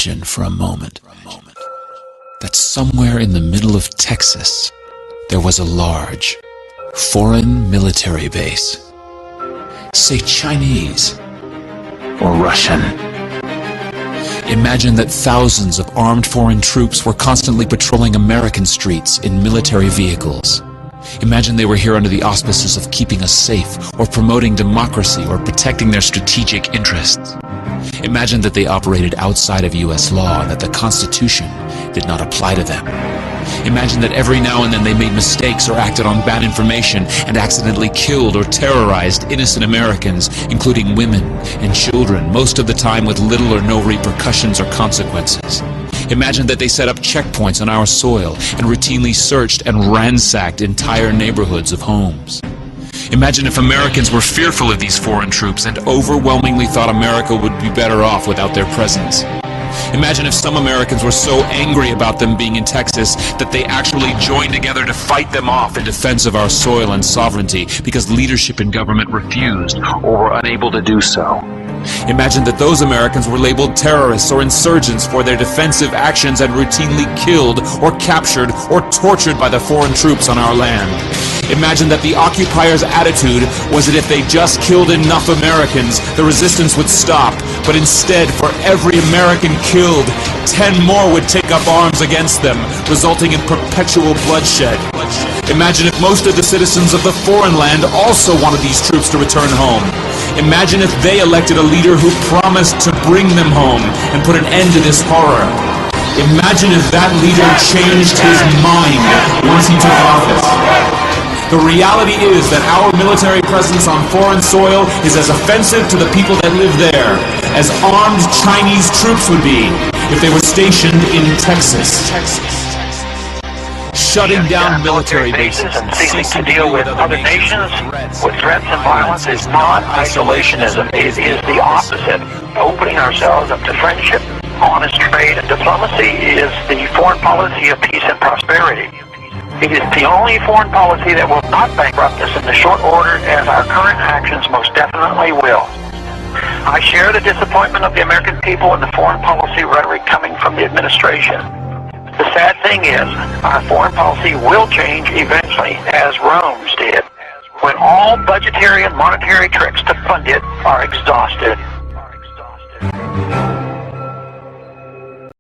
Imagine for a moment that somewhere in the middle of Texas there was a large foreign military base, say Chinese or Russian. Imagine that thousands of armed foreign troops were constantly patrolling American streets in military vehicles. Imagine they were here under the auspices of keeping us safe, or promoting democracy, or protecting their strategic interests. Imagine that they operated outside of U.S. law and that the Constitution did not apply to them. Imagine that every now and then they made mistakes or acted on bad information and accidentally killed or terrorized innocent Americans, including women and children, most of the time with little or no repercussions or consequences. Imagine that they set up checkpoints on our soil and routinely searched and ransacked entire neighborhoods of homes. Imagine if Americans were fearful of these foreign troops and overwhelmingly thought America would be better off without their presence. Imagine if some Americans were so angry about them being in Texas that they actually joined together to fight them off in defense of our soil and sovereignty because leadership in government refused or were unable to do so. Imagine that those Americans were labeled terrorists or insurgents for their defensive actions and routinely killed or captured or tortured by the foreign troops on our land. Imagine that the occupiers' attitude was that if they just killed enough Americans, the resistance would stop, but instead, for every American killed, 10 more would take up arms against them, resulting in perpetual bloodshed. Imagine if most of the citizens of the foreign land also wanted these troops to return home. Imagine if they elected a leader who promised to bring them home and put an end to this horror. Imagine if that leader changed his mind once he took office. The reality is that our military presence on foreign soil is as offensive to the people that live there as armed Chinese troops would be if they were stationed in Texas. Shutting down military bases and ceasing to deal with other nations with threats and violence is not isolationism. It is the opposite. Opening ourselves up to friendship, honest trade, and diplomacy is the foreign policy of peace and prosperity. It is the only foreign policy that will not bankrupt us in the short order, as our current actions most definitely will. I share the disappointment of the American people in the foreign policy rhetoric coming from the administration. The sad thing is, our foreign policy will change eventually, as Rome's did, when all budgetary and monetary tricks to fund it are exhausted.